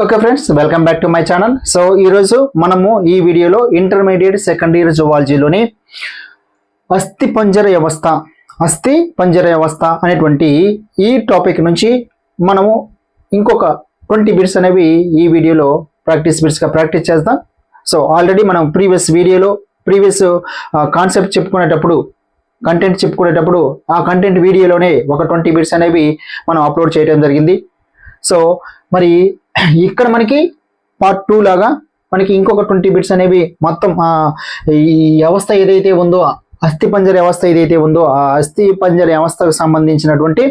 Okay friends, welcome back to my channel. So ఈరోజు మనము ఈ వీడియోలో ఇంటర్మీడియట్ సెకండ్ ఇయర్ జువాలజీలోని అస్థిపంజర వ్యవస్థ అనేటువంటి ఈ టాపిక్ నుంచి మనము ఇంకొక 20 బిట్స్ అనేవి ఈ వీడియోలో ప్రాక్టీస్ చేద్దాం. సో ఆల్రెడీ మనం ప్రీవియస్ కాన్సెప్ట్ కంటెంట్ చెప్పుకునేటప్పుడు ఆ కంటెంట్ వీడియోలోనే ఒక 20 బిట్స్ అనేవి మనం అప్లోడ్ చేయడం జరిగింది. సో మరి ఇక్కడ మనకి పార్ట్ 2 లాగా మనకి ఇంకొక 20 బిట్స్ అనేవి మొత్తం ఈ వ్యవస్థ ఏదైతే ఉందో, అస్థిపంజర వ్యవస్థ ఏదైతే ఉందో ఆ అస్థిపంజర వ్యవస్థకు సంబంధించినటువంటి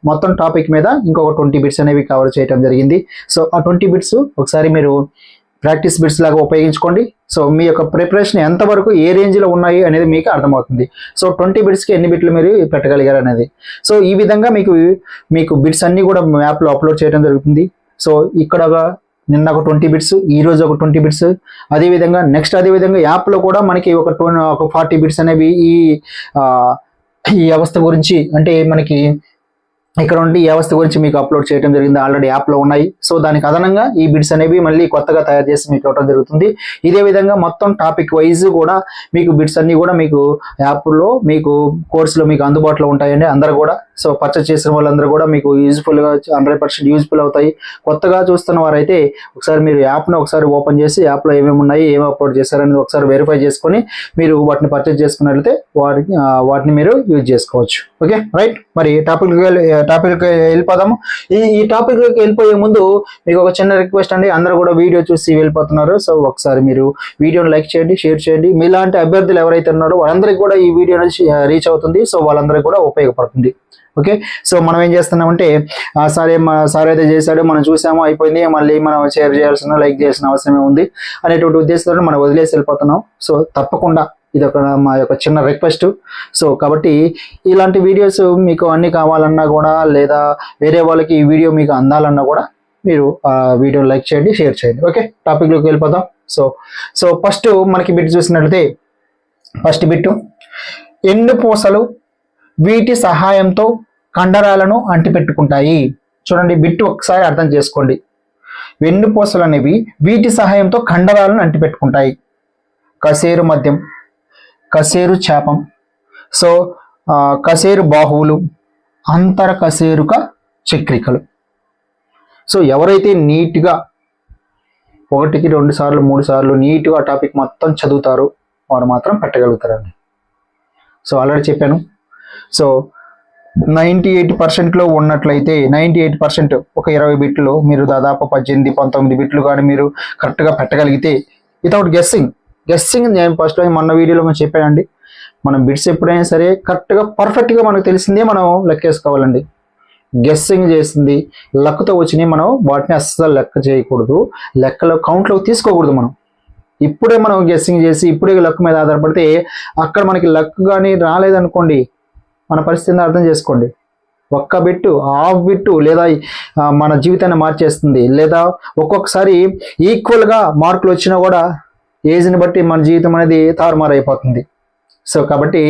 మొత్తం టాపిక్ మీద ఇంకొక 20 బిట్స్ అనేవి కవర్ చేయడం జరిగింది. సో ఆ 20 బిట్స్ ఒకసారి మీరు ప్రాక్టీస్ బిట్స్ లాగా ఉపయోగించుకోండి. సో మీ యొక్క ప్రిపరేషన్ ఎంతవరకు ఏ రేంజ్లో ఉన్నాయి అనేది మీకు అర్థమవుతుంది. సో 20 బిట్స్కి ఎన్ని బిట్లు మీరు పెట్టగలిగారు అనేది. సో ఈ విధంగా మీకు బిట్స్ అన్నీ కూడా యాప్లో అప్లోడ్ చేయడం జరుగుతుంది. సో ఇక్కడ నిన్న ఒక 20 బిట్స్, ఈ రోజు ఒక 20 బిట్స్, అదేవిధంగా యాప్లో కూడా మనకి ఒక 40 బిట్స్ అనేవి ఈ వ్యవస్థ గురించి, అంటే మనకి ఇక్కడ ఉండి ఈ వ్యవస్థ గురించి మీకు అప్లోడ్ చేయడం జరిగింది. ఆల్రెడీ యాప్లో ఉన్నాయి. సో దానికి అదనంగా ఈ బిట్స్ అనేవి మళ్ళీ కొత్తగా తయారు చేసి మీకు ఇవ్వడం జరుగుతుంది. ఇదే విధంగా మొత్తం టాపిక్ వైజ్ కూడా మీకు బిట్స్ అన్ని కూడా మీకు యాప్లో మీకు కోర్సులో మీకు అందుబాటులో ఉంటాయండి. అందరూ కూడా సో పర్చేస్ చేసిన వాళ్ళందరూ కూడా మీకు యూజ్ఫుల్గా 100% యూజ్ఫుల్ అవుతాయి. కొత్తగా చూస్తున్న వారైతే ఒకసారి మీరు యాప్ను ఒకసారి ఓపెన్ చేసి యాప్లో ఏమేమి ఉన్నాయి, ఏమి అప్లోడ్ చేశారనేది ఒకసారి వెరిఫై చేసుకొని మీరు వాటిని పర్చేస్ చేసుకున్నట్లయితే వాటిని మీరు యూజ్ చేసుకోవచ్చు. Okay right. మరి టాపిక్ వెళ్ళిపోదాము. ఈ టాపిక్ వెళ్ళిపోయే ముందు మీకు ఒక చిన్న రిక్వెస్ట్ అండి. అందరూ కూడా వీడియో చూసి వెళ్ళిపోతున్నారు. సో ఒకసారి మీరు వీడియోని లైక్ చేయండి, షేర్ చేయండి. మీలాంటి అభ్యర్థులు ఎవరైతే ఉన్నారో వాళ్ళందరికీ కూడా ఈ వీడియో రీచ్ అవుతుంది. సో వాళ్ళందరికీ కూడా ఉపయోగపడుతుంది. ఓకే. సో మనం ఏం చేస్తున్నామంటే సార్ అయితే చేశాడు, మనం చూసాము, అయిపోయింది, మళ్ళీ మనం షేర్ చేయాల్సిన లైక్ చేయాల్సిన అవసరమే ఉంది అనేటువంటి ఉద్దేశంతో మనం వదిలేసి వెళ్ళిపోతున్నాం. సో తప్పకుండా ఇది మా యొక్క చిన్న రిక్వెస్ట్. సో కాబట్టి ఇలాంటి వీడియోస్ మీకు అన్ని కావాలన్నా కూడా, లేదా వేరే వాళ్ళకి ఈ వీడియో మీకు అందాలన్నా కూడా మీరు వీడియోని లైక్ చేయండి, షేర్ చేయండి. ఓకే, టాపిక్లోకి వెళ్ళిపోదాం. సో ఫస్ట్ మనకి బిట్ చూసినట్లయితే ఫస్ట్ బిట్, ఎన్నుపూసలు వీటి సహాయంతో కండరాలను అంటిపెట్టుకుంటాయి. చూడండి, బిట్ ఒకసారి అర్థం చేసుకోండి. వెన్నుపూసలు అనేవి వీటి సహాయంతో కండరాలను అంటిపెట్టుకుంటాయి. కశేరు మద్యం, కశేరు చాపం, సో కశేరు బాహువులు, అంతర కశేరుక చక్రికలు. సో ఎవరైతే నీట్గా 1కి 2 సార్లు 3 సార్లు నీట్గా టాపిక్ మొత్తం చదువుతారో వారు మాత్రం పెట్టగలుగుతారండి. సో ఆల్రెడీ చెప్పాను. సో 98%లో ఉన్నట్లయితే 98% ఒక 20 బిట్లు మీరు దాదాపు 18-19 బిట్లు కానీ మీరు కరెక్ట్గా పెట్టగలిగితే వితౌట్ గెస్సింగ్ నేను ఫస్ట్ మొన్న వీడియోలో మనం చెప్పానండి, మనం బిట్స్ ఎప్పుడైనా సరే కరెక్ట్గా పర్ఫెక్ట్గా మనకు తెలిసిందే మనం లెక్కేసుకోవాలండి. గెస్సింగ్ చేసింది లక్తో వచ్చినాయి మనం వాటిని అస్సలు లెక్క చేయకూడదు, లెక్కలో కౌంట్లోకి తీసుకోకూడదు. మనం ఇప్పుడే మనం గెస్సింగ్ చేసి ఇప్పుడే లక్ మీద ఆధారపడితే అక్కడ మనకి లక్ కానీ రాలేదనుకోండి, మన పరిస్థితిని అర్థం చేసుకోండి. ఒక్క బిట్టు, హాఫ్ బిట్టు లేదా మన జీవితాన్ని మార్చేస్తుంది. లేదా ఒక్కొక్కసారి ఈక్వల్గా మార్కులు వచ్చినా కూడా ఏజ్ని బట్టి మన జీవితం అనేది తారుమారైపోతుంది. సో కాబట్టి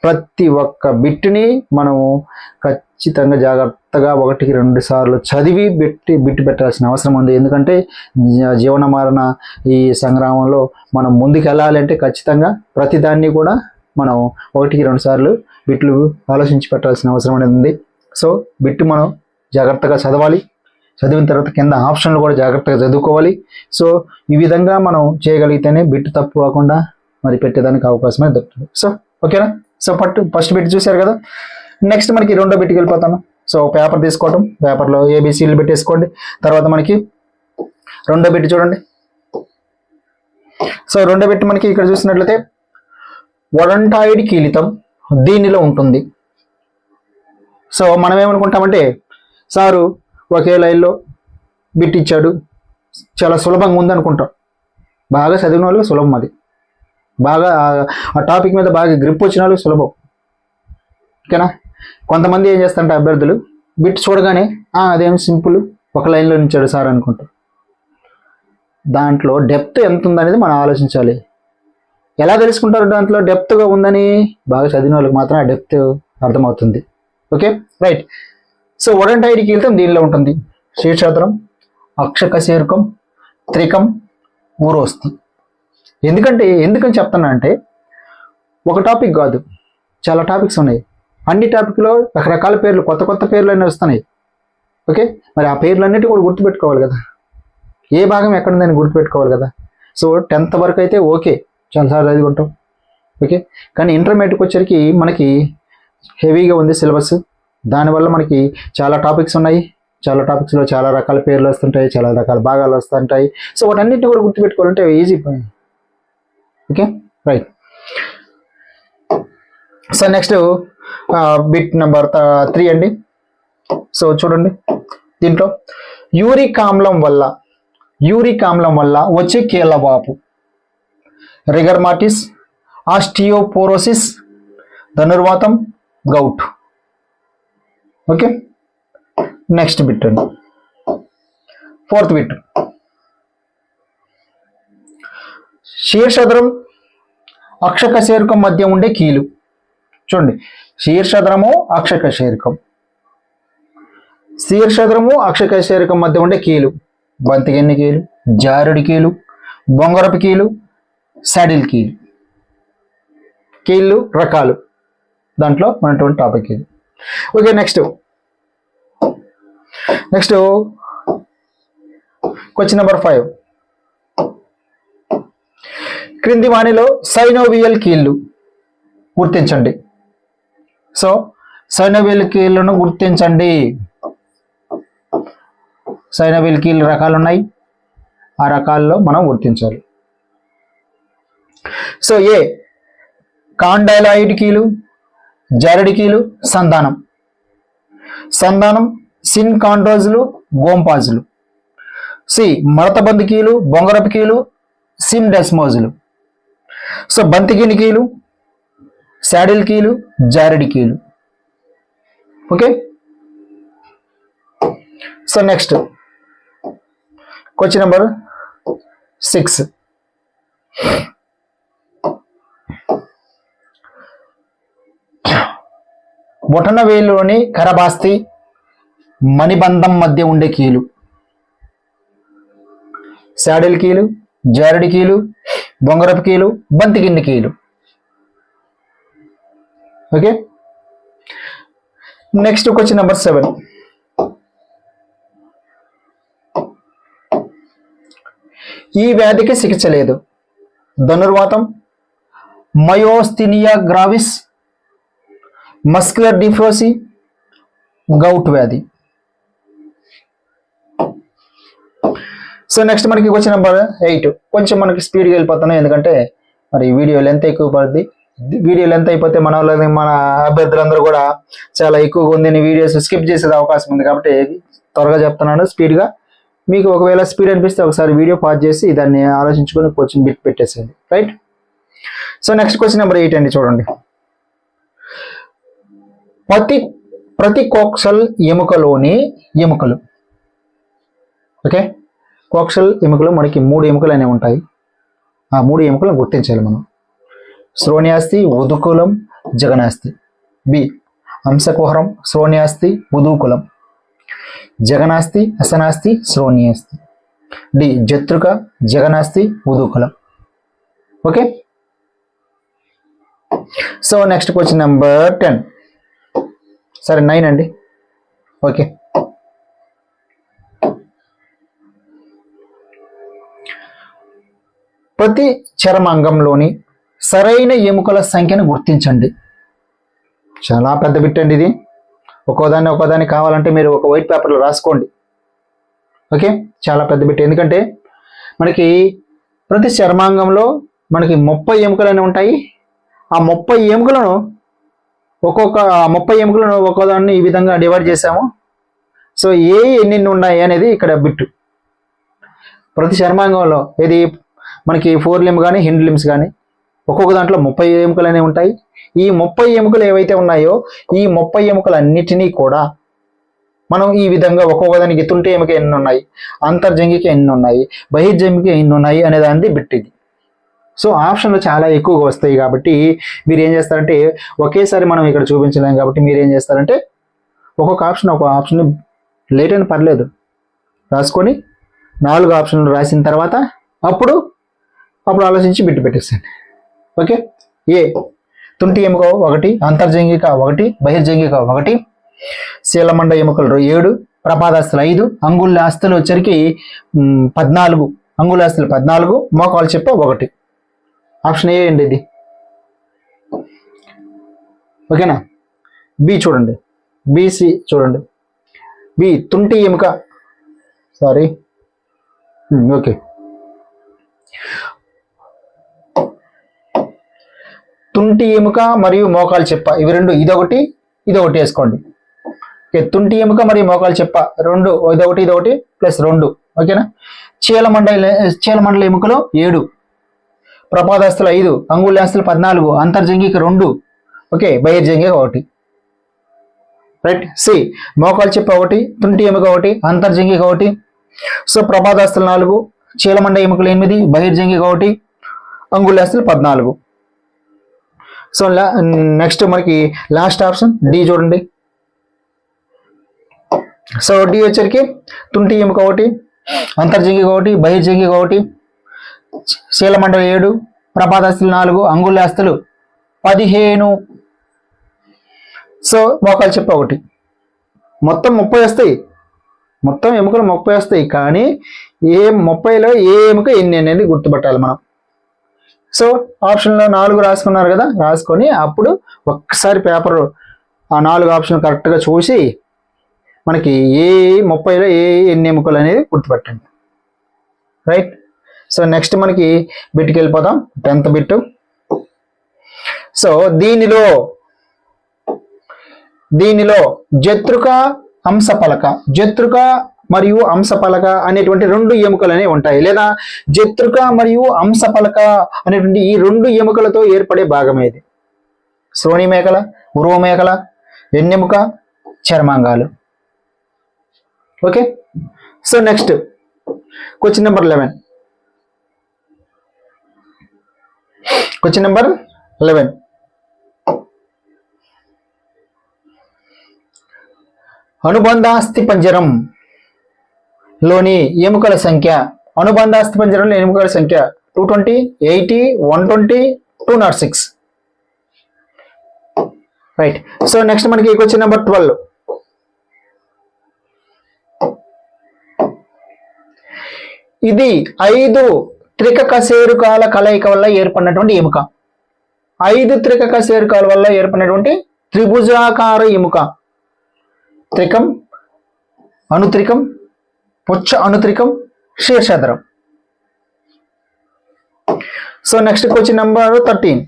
ప్రతి ఒక్క బిట్టుని మనము ఖచ్చితంగా జాగ్రత్తగా 1కి 2 సార్లు చదివి బిట్టు పెట్టాల్సిన అవసరం ఉంది. ఎందుకంటే జీవన మరణ ఈ సంగ్రామంలో మనం ముందుకు వెళ్ళాలంటే ఖచ్చితంగా ప్రతిదాన్ని కూడా మనం 1కి 2 సార్లు బిట్లు ఆలోచించి పెట్టాల్సిన అవసరం అనేది ఉంది. సో బిట్టు మనం జాగ్రత్తగా చదవాలి. చదివిన తర్వాత కింద ఆప్షన్లు కూడా జాగ్రత్తగా చదువుకోవాలి. సో ఈ విధంగా మనం చేయగలిగితేనే బిట్ తప్పు కాకుండా మరి పెట్టేదానికి అవకాశమే దొరుకుతుంది. సో ఓకేనా. సో ఫస్ట్ బిట్ చూశారు కదా. నెక్స్ట్ మనకి రెండో బిట్కి వెళ్ళిపోతాను. సో పేపర్ తీసుకోవటం, పేపర్లో ఏబిసిలు పెట్టేసుకోండి. తర్వాత మనకి రెండో బిట్ చూడండి. సో రెండో బిట్ మనకి ఇక్కడ చూసినట్లయితే వడంటాయిడ్ కీలితం దీనిలో ఉంటుంది. సో మనం ఏమనుకుంటామంటే సారు ఒకే లైన్లో బిట్ ఇచ్చాడు, చాలా సులభంగా ఉంది అనుకుంటాం. బాగా చదివిన వాళ్ళకి సులభం, అది బాగా ఆ టాపిక్ మీద బాగా గ్రిప్ వచ్చిన వాళ్ళకి సులభం. ఓకేనా. కొంతమంది ఏం చేస్తారంటే అభ్యర్థులు బిట్ చూడగానే అదేం సింపుల్, ఒక లైన్లో ఇచ్చాడు సార్ అనుకుంటారు. దాంట్లో డెప్త్ ఎంత ఉందనేది మనం ఆలోచించాలి. ఎలా తెలుసుకుంటారు దాంట్లో డెప్త్గా ఉందని? బాగా చదివిన వాళ్ళకి మాత్రం ఆ డెప్త్ అర్థమవుతుంది. Okay right. సో వడంటాయిడ్ కీలితం దీనిలో ఉంటుంది. శీర్షాత్రం అక్షకశేరుకం, త్రికం, ఊరోస్తి. ఎందుకని చెప్తున్నా అంటే ఒక టాపిక్ కాదు, చాలా టాపిక్స్ ఉన్నాయి. అన్ని టాపిక్లో రకరకాల పేర్లు, కొత్త కొత్త పేర్లు అన్నీ వస్తున్నాయి. ఓకే, మరి ఆ పేర్లన్నిటి కూడా గుర్తుపెట్టుకోవాలి కదా, ఏ భాగం ఎక్కడ ఉందని గుర్తుపెట్టుకోవాలి కదా. సో 10th వరకు అయితే ఓకే, చాలాసార్లు చదువుకుంటాం. ఓకే, కానీ ఇంటర్మీడియట్కి వచ్చరికి మనకి హెవీగా ఉంది సిలబస్. దానివల్ల మనకి చాలా టాపిక్స్ ఉన్నాయి. చాలా టాపిక్స్లో చాలా రకాల పేర్లు వస్తుంటాయి, చాలా రకాల భాగాలు వస్తుంటాయి. సో వాటన్నిటిని కూడా గుర్తుపెట్టుకోవాలంటే easy. Okay, right. So next bit number 3 అండి. సో చూడండి, దీంట్లో యూరిక్ ఆమ్లం వల్ల వచ్చే కీళ్ళవాపు, రిగర్మాటిస్, ఆస్టియోపోరోసిస్, ధనుర్వాతం, గౌట్. ఓకే, నెక్స్ట్ బిట్ అండి, 4th బిట్. శీర్షధరం, అక్షకశేరుకం మధ్య ఉండే కీలు. చూడండి, శీర్షధరము, అక్షకశేరుకం మధ్య ఉండే కీలు. బంతిగెన్ని కీలు, జారుడి కీలు, బొంగరపు కీలు, సాడిల్ కీలు. కీళ్ళు రకాలు, దాంట్లో ఉన్నటువంటి టాపిక్ ఇది. Okay, next question number 5. క్రింది వాణిలో సైనోవియల్ కీళ్ళు గుర్తించండి. సో సైనోవియల్ కీళ్ళను గుర్తించండి. సైనోవియల్ కీళ్ళు రకాలు ఉన్నాయి, ఆ రకాల్లో మనం గుర్తించాలి. సో ఏ కాండైలాయిడ్ కీలు, జారడి కీలు, సంధానం, సిన్కాండ్రోజులు, గోంపాజులు. సి మడతబంది కీలు, బొంగరపు కీలు, సిమ్డెస్మోజులు. సో బంతిగిని కీలు, శాడిల్ కీలు, జారడి కీలు. Okay, so next question number 6. బొటనవేలులోని కరబాస్తి, మణిబంధం మధ్య ఉండే కీలు, శాడిల్ కీలు, జారడి కీలు, బొంగరపు కీలు, బంతిగిన్ని కీలు. Okay, next question number 7. ఈ వ్యాధికి చికిత్స లేదు. ధనుర్వాతం, మయోస్థినియా గ్రావిస్, మస్కులర్ డిఫ్రోసి, గౌట్ వ్యాధి. సో నెక్స్ట్ మనకి క్వశ్చన్ నెంబర్ 8. కొంచెం మనకి స్పీడ్గా వెళ్ళిపోతున్నాం, ఎందుకంటే మరి వీడియో లెంత్ ఎక్కువ పడుద్ది. వీడియో లెంత్ అయిపోతే మన అభ్యర్థులందరూ కూడా చాలా ఎక్కువగా ఉంది, వీడియోస్ స్కిప్ చేసే అవకాశం ఉంది. కాబట్టి త్వరగా చెప్తున్నాను స్పీడ్గా. మీకు ఒకవేళ స్పీడ్ అనిపిస్తే ఒకసారి వీడియో పాజ్ చేసి దాన్ని ఆలోచించుకొని క్వశ్చన్ బిట్ పెట్టేసేయండి. Right. So next question number 8 అండి. చూడండి, ప్రతి కోక్సల్ ఎముకలోని ఎముకలు. ఓకే, కోక్సల్ ఎముకలు మనకి 3 ఎముకలు అనేవి ఉంటాయి. ఆ 3 ఎముకలను గుర్తించాలి మనం. శ్రోణ్యాస్తి, ఉదుకులం, జగనాస్తి. బి అంశకుహరం, శ్రోణ్యాస్తి, ఉదూకులం. జగనాస్తి, అసనాస్తి, శ్రోణ్యాస్తి. డి జత్రుక, జగనాస్తి, ఉదూకులం. Okay, so next question number 10. సరే 9 అండి. ఓకే, ప్రతి చర్మాంగంలోని సరైన ఎముకల సంఖ్యను గుర్తించండి. చాలా పెద్ద బిట్ అండి ఇది. ఒక్కోదాన్ని కావాలంటే మీరు ఒక వైట్ పేపర్లో రాసుకోండి. ఓకే, చాలా పెద్ద బిట్. ఎందుకంటే మనకి ప్రతి చర్మాంగంలో మనకి 30 ఎముకలు అనేవి ఉంటాయి. ఆ 30 ఎముకలను ఒక్కోదాన్ని ఈ విధంగా డివైడ్ చేసాము. సో ఎన్ని ఉన్నాయి అనేది ఇక్కడ బిట్టు. ప్రతి చర్మాంగంలో ఇది మనకి 4 లింబ్ కానీ హిండ్ లింబ్స్ కానీ ఒక్కొక్క దాంట్లో 30 ఎముకలు అనేవి ఉంటాయి. ఈ 30 ఎముకలు ఏవైతే ఉన్నాయో ఈ 30 ఎముకలన్నిటినీ కూడా మనం ఈ విధంగా ఒక్కొక్క దానికి తుంటి ఎముక ఎన్ని ఉన్నాయి, అంతర్జంగిక ఎన్ని ఉన్నాయి, బహిర్జంగిక ఎన్ని ఉన్నాయి అనే దాన్ని బిట్ ఇది. సో ఆప్షన్లు చాలా ఎక్కువగా వస్తాయి. కాబట్టి మీరు ఏం చేస్తారంటే ఒకేసారి మనం ఇక్కడ చూపించలేం. కాబట్టి మీరు ఏం చేస్తారంటే ఒక్కొక్క ఆప్షన్ లేట్ అయినా పర్లేదు రాసుకొని 4 ఆప్షన్లు రాసిన తర్వాత అప్పుడు ఆలోచించి బిట్టు పెట్టేస్తాను. ఓకే. ఏ తుంటి ఎముక 1, అంతర్జంగిక 1, బహిర్జంగిక 1, శీలమండ ఎముకలు 7, ప్రపాదాస్తులు 5, అంగుళాస్తులు వచ్చరికి 14, అంగుళాస్తులు 14, మోకాలు చెప్ప 1. ఆప్షన్ ఏ అండి ఇది. ఓకేనా. బి చూడండి, బీసీ చూడండి. బి తుంటి ఎముక, సారీ, ఓకే, తుంటి ఎముక మరియు మోకాలు చెప్ప ఇవి రెండు, ఇదొకటి వేసుకోండి. ఓకే, తుంటి ఎముక మరియు మోకాలు చెప్ప 2, ఇదొకటి ప్లస్ 2. ఓకేనా. చీలమండల ఎముకలో 7, ప్రపాదాస్తులు 5, అంగుళాస్తులు 14, అంతర్జంగిక 2, ఓకే, బహిర్జంగిక 1. రైట్. సి మోకాలు చెప్ప 1, తుంటి ఎముక 1, అంతర్జంగిక 1, సో ప్రపాదాస్తులు 4, చీలమండ ఎముకలు 8, బహిర్జంగిక 1, అంగుళాస్తులు 14. సో నెక్స్ట్ మనకి లాస్ట్ ఆప్షన్ డి చూడండి. సో డి వచ్చరికి తుంటి ఎముక 1, అంతర్జంగిక 1, బహిర్జంగిక 1, శీలమండలి 7, ప్రపాదాస్తులు 4, అంగుళాస్తులు 15. సో మోకాలు చెప్ప 1. మొత్తం 30 వస్తాయి, మొత్తం ఎముకలు 30 వస్తాయి. కానీ 30లో ఏ ఎముక ఎన్ని అనేది గుర్తుపట్టాలి మనం. సో ఆప్షన్లో 4 రాసుకున్నారు కదా, రాసుకొని అప్పుడు ఒక్కసారి పేపర్ ఆ 4 ఆప్షన్లు కరెక్ట్గా చూసి మనకి 30లో ఎన్ని ఎముకలు అనేది గుర్తుపట్టండి. రైట్. సో నెక్స్ట్ మనకి బిట్కి వెళ్ళిపోదాం, 10th బిట్. సో దీనిలో జతృక మరియు అంశపలక అనేటువంటి 2 ఎముకలు అనేవి ఉంటాయి, లేదా జతృక మరియు అంశపలక అనేటువంటి ఈ 2 ఎముకలతో ఏర్పడే భాగం ఏది? శ్రోణి మేకల, ఉరువ మేకల, వెన్నెముక, చర్మాంగాలు. Okay. So next question number 11. Question number 11. అనుబంధాస్థి పంజరం లోని ఎముకల సంఖ్య, అనుబంధాస్థి పంజరంలో ఎముకల సంఖ్య 220, 80, 120, 206. రైట్. సో నెక్స్ట్ మనకి క్వశ్చన్ నెంబర్ 12. ఇది 5 త్రికకశేరుకాల కలయిక వల్ల ఏర్పడినటువంటి ఎముక. 5 త్రికకశేరుకాల వల్ల ఏర్పడినటువంటి త్రిభుజాకార ఎముక. త్రికం, అనుత్రికం, పుచ్చ అనుత్రికం, శీర్షధరం. So next question number 13.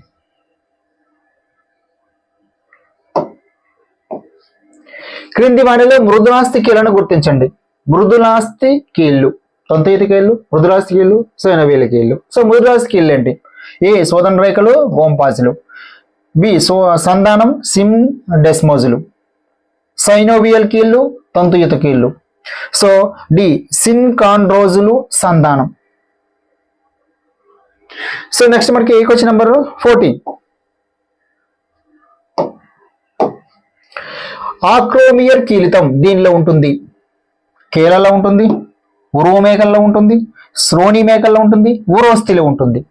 క్రింది వాటిలో మృదులాస్థి కీళ్లను గుర్తించండి. మృదులాస్థి కీళ్లు, తంతుయిత కీళ్లు, మృదులాస్థి కీళ్లు, సైనవేలి కీళ్లు. సో మృదులాస్థి కీళ్లు ఏంటి? ఏ శోధన రేఖలు, బోంపాజులు. బి సంధానం, సిమ్ డెస్మోజులు. సైనోవియల్ కీళ్లు, తంతుయుత కీళ్లు. సో డి సిన్కాండ్రోజులు, సంధానం. సో నెక్స్ట్ మనకి క్వశ్చన్ నెంబర్ 14. ఆక్రోమియర్ కీలితం దీనిలో ఉంటుంది. కీలలో ఉంటుంది, ఉరువ మేకల్లో ఉంటుంది, శ్రోణి మేకల్లో ఉంటుంది, ఊరోస్థిలో ఉంటుంది.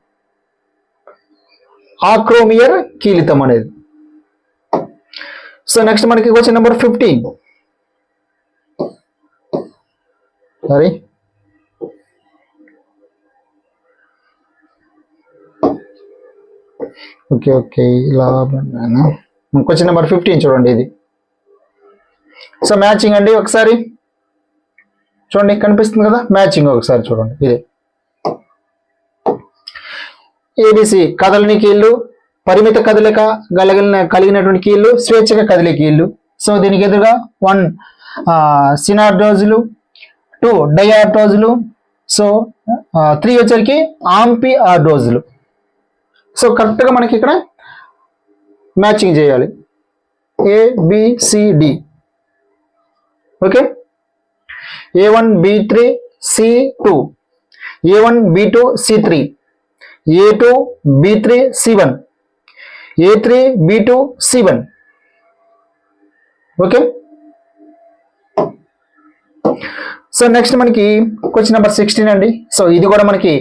ఆక్రోమియర్ కీలితం అనేది. సో నెక్స్ట్ మనకి క్వశ్చన్ నెంబర్ 15. సారీ, ఓకే ఇలా క్వశ్చన్ నెంబర్ 15 చూడండి. ఇది సో మ్యాచింగ్ అండి. ఒకసారి చూడండి, కనిపిస్తుంది కదా మ్యాచింగ్. ఒకసారి చూడండి. ఇది ఏబిసి కదలని కీళ్ళు, పరిమిత కదలిక కలిగినటువంటి కీళ్ళు, స్వేచ్ఛగా కదిలే కీళ్ళు. సో దీనికి ఎదురుగా 1 సినార్డోజులు, 2 డయార్డోజులు, సో 3 వచ్చరికి ఆంపి ఆర్డోజులు. సో కరెక్ట్గా మనకి ఇక్కడ మ్యాచింగ్ చేయాలి. ABCD. Okay. A1 B3 C2, A1 B2 C3, A2 B3 C1, A3 B2 C1. Okay. So so next మనకి క్వశ్చన్ నెంబర్ 16 అండి. సో ఇది కూడా మనకి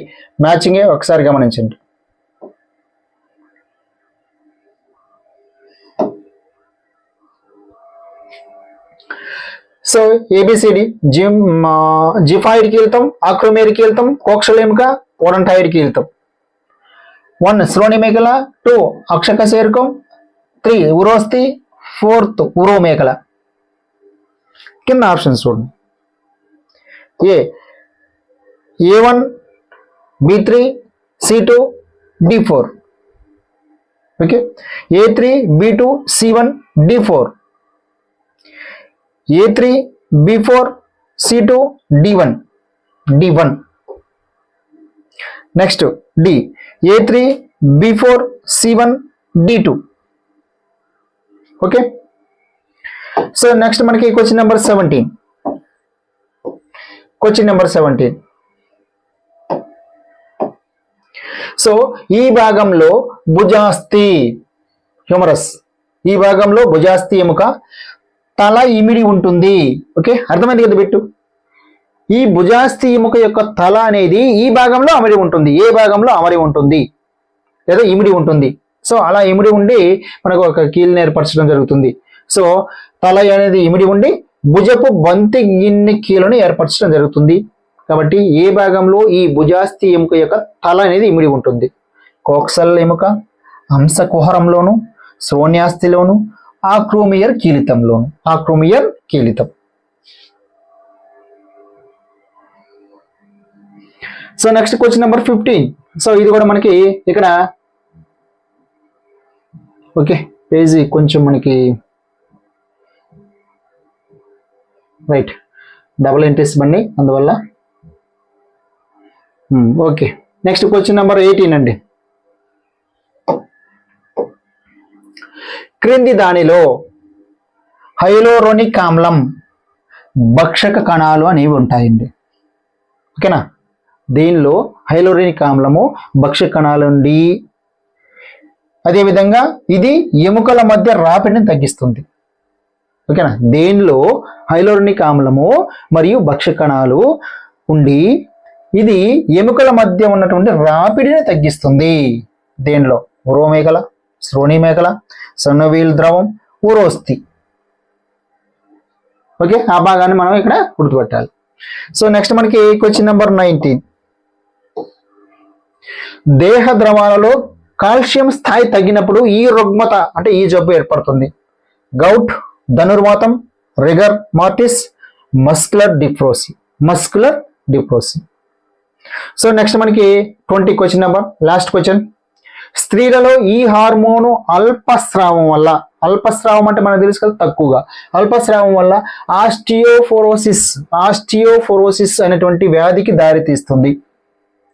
మ్యాచింగే, ఒకసారి గమనించండి. సో ఏబిసిడి జిఫాయిడ్ కీలుతం, ఆక్రోమేరి కీలుతం, కోక్షల ఎముక, ఓడంటాయిడ్ కీలుతం. 1 శ్రోణిమేకల, 2 అక్షకశేరుకం, 3 ఉరోస్థి, 4th ఉరోమేకల. కింద ఆప్షన్స్ చూడండి. A1, B3, C2, D4. Okay, A3, B2, C1, D4, A3, B4, C2, D1. Next D, A3, B4, C1, D2. Okay, so next మనకి క్వశ్చన్ నెంబర్ 17. సో ఈ భాగంలో భుజాస్థి హ్యూమరస్, ఈ భాగంలో భుజాస్థి ఎముక, తల ఇమిడి ఉంటుంది. ఓకే, అర్థమైంది కదా బిట్టు? ఈ భుజాస్థి ఎముక యొక్క తల అనేది ఈ భాగంలో అమరి ఉంటుంది, ఏ భాగంలో అమరి ఉంటుంది లేదా ఇమిడి ఉంటుంది. సో అలా ఇమిడి ఉండి మనకు ఒక కీలుని ఏర్పరచడం జరుగుతుంది. సో తల అనేది ఇమిడి ఉండి భుజపు బంతి గిన్నె కీలుని ఏర్పరచడం జరుగుతుంది. కాబట్టి ఏ భాగంలో ఈ భుజాస్థి ఎముక యొక్క తల అనేది ఇమిడి ఉంటుంది? కోక్సల్ ఎముక, హంసకుహరంలోను, శ్రోణ్యాస్థిలోను, ఆక్రోమియర్ కీలితం. So next question number 15. So ఇది కూడా మనకి ఇక్కడ ఓకే పేజీ కొంచెం మనకి రైట్ డబుల్ ఎంట్రీస్ బండి, అందువల్ల ఓకే. నెక్స్ట్ క్వశ్చన్ నెంబర్ 18 అండి. క్రింది దానిలో హైలోరోనిక్ ఆమ్లం భక్షక కణాలు అనేవి ఉంటాయండి. ఓకేనా, దీనిలో హైలోరోనిక్ ఆమ్లము భక్షక కణాలు ఉండి, అదేవిధంగా ఇది ఎముకల మధ్య రాపిడిని తగ్గిస్తుంది. ఓకేనా, దేనిలో హైలోరోనిక్ ఆమ్లము మరియు భక్షక కణాలు ఉండి ఇది ఎముకల మధ్య ఉన్నటువంటి రాపిడిని తగ్గిస్తుంది. దేనిలో? ఉరోమేకల, శ్రోణిమేకల, సన్నవీల్ ద్రవం, ఉరోస్థి. ఓకే, ఆ భాగాన్ని మనం ఇక్కడ గుర్తుపెట్టాలి. సో నెక్స్ట్ మనకి క్వశ్చన్ నెంబర్ 19. దేహ ద్రవాలలో కాల్షియం స్థాయి తగ్గినప్పుడు ఈ రుగ్మత అంటే ఈ జబ్బు ఏర్పడుతుంది. గౌట్, ధనుర్వాతం, రిగర్ మార్టిస్, మస్కులర్ డిప్రోసి. సో నెక్స్ట్ మనకి 20 క్వశ్చన్ నెంబర్, లాస్ట్ క్వశ్చన్. స్త్రీలలో ఈ హార్మోను అల్పస్రావం అంటే మనకు తెలుసు కదా తక్కువగా, అల్పస్రావం వల్ల ఆస్టియోఫోరోసిస్ అనేటువంటి వ్యాధికి దారితీస్తుంది.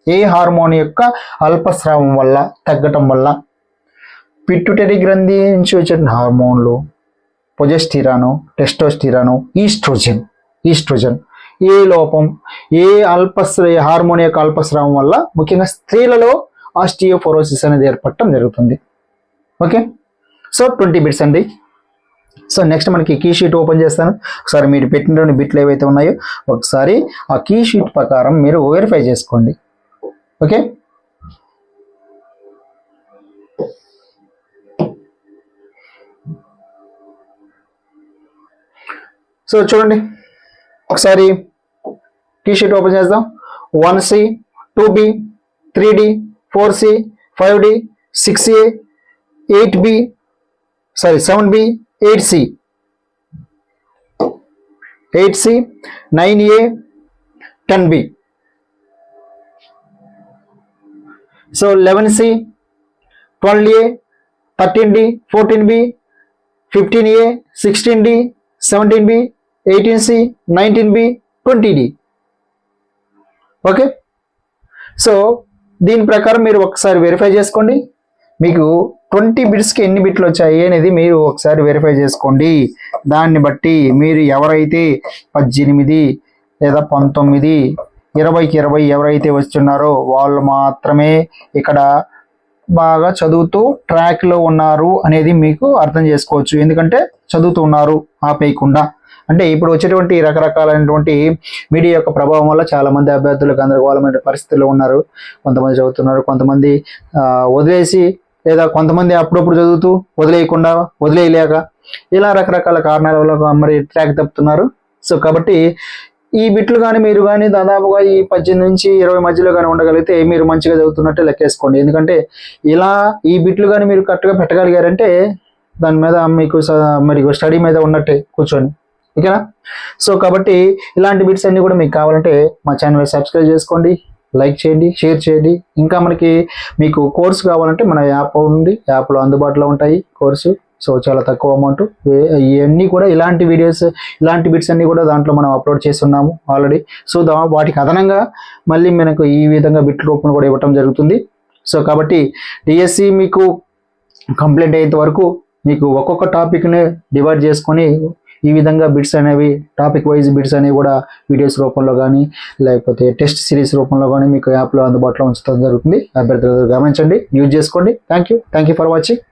ఏ హార్మోన్ యొక్క అల్పస్రావం వల్ల తగ్గటం వల్ల? పిట్యూటరీ గ్రంథి నుంచి వచ్చిన హార్మోన్లు ప్రొజెస్టిరాను, టెస్టోస్టిరాను, ఈస్ట్రోజన్. ఏ లోపం, ఏ హార్మోన్ యొక్క అల్పస్రావం వల్ల ముఖ్యంగా స్త్రీలలో ఆస్టియోఫోరోసిస్ అనేది ఏర్పడటం జరుగుతుంది. ఓకే, సో 20 బిట్స్ అండి. సో నెక్స్ట్ మనకి కీ షీట్ ఓపెన్ చేస్తాను. ఒకసారి మీరు పెట్టిన బిట్లు ఏవైతే ఉన్నాయో ఒకసారి ఆ కీ షీట్ ప్రకారం మీరు వెరిఫై చేసుకోండి. ఓకే, సో చూడండి ఒకసారి కీ షీట్ ఓపెన్ చేద్దాం. 1C, 2B, 3D, 4C, 5D, 6A, 7B, 8C, 9A, 10B. So 11C, 12A, 13D, 14B, 15A, 16D, 17B, 18C, 19B, 20D. Okay, so దీని ప్రకారం మీరు ఒకసారి వెరిఫై చేసుకోండి. మీకు 20 బిట్స్కి ఎన్ని బిట్లు వచ్చాయి అనేది మీరు ఒకసారి వెరిఫై చేసుకోండి. దాన్ని బట్టి మీరు ఎవరైతే 18 లేదా 19, 20కి 20 ఎవరైతే వస్తున్నారో వాళ్ళు మాత్రమే ఇక్కడ బాగా చదువుతూ ట్రాక్లో ఉన్నారు అనేది మీకు అర్థం చేసుకోవచ్చు. ఎందుకంటే చదువుతూ ఉన్నారు ఆపేయకుండా. అంటే ఇప్పుడు వచ్చేటువంటి రకరకాలైనటువంటి మీడియా యొక్క ప్రభావం వల్ల చాలామంది అభ్యర్థులు గందరగోళమైన పరిస్థితుల్లో ఉన్నారు. కొంతమంది చదువుతున్నారు, కొంతమంది వదిలేసి, లేదా కొంతమంది అప్పుడప్పుడు చదువుతూ వదిలేయలేక ఇలా రకరకాల కారణాల వల్ల మరి ట్రాక్ తప్పుతున్నారు. సో కాబట్టి ఈ బిట్లు కానీ మీరు కానీ దాదాపుగా ఈ 18 నుంచి 20 మధ్యలో కానీ ఉండగలిగితే మీరు మంచిగా చదువుతున్నట్టే లెక్కేసుకోండి. ఎందుకంటే ఇలా ఈ బిట్లు కానీ మీరు కరెక్ట్గా పెట్టగలిగారంటే దాని మీద మీకు మరి స్టడీ మీద ఉన్నట్టే కూర్చొని, ఓకేనా. సో కాబట్టి ఇలాంటి బిట్స్ అన్నీ కూడా మీకు కావాలంటే మా ఛానల్ సబ్స్క్రైబ్ చేసుకోండి, లైక్ చేయండి, షేర్ చేయండి. ఇంకా మీకు కోర్సు కావాలంటే మన యాప్ ఉంది, యాప్లో అందుబాటులో ఉంటాయి కోర్సు. సో చాలా తక్కువ అమౌంట్. ఇవన్నీ కూడా ఇలాంటి వీడియోస్, ఇలాంటి బిట్స్ అన్నీ కూడా దాంట్లో మనం అప్లోడ్ చేస్తున్నాము ఆల్రెడీ. సో వాటికి అదనంగా మళ్ళీ మనకు ఈ విధంగా బిట్ రూపంలో కూడా ఇవ్వటం జరుగుతుంది. సో కాబట్టి డిఎస్సి మీకు కంప్లీట్ అయ్యేంత వరకు మీకు ఒక్కొక్క టాపిక్ని డివైడ్ చేసుకొని ఈ విధంగా బిట్స్ అనేవి, టాపిక్ వైజ్ బిట్స్ అనేవి కూడా వీడియోస్ రూపంలో కానీ లేకపోతే టెస్ట్ సిరీస్ రూపంలో కానీ మీకు యాప్లో అందుబాటులో ఉంచడం జరుగుతుంది. అభ్యర్థులు గమనించండి, యూజ్ చేసుకోండి. Thank you for watching.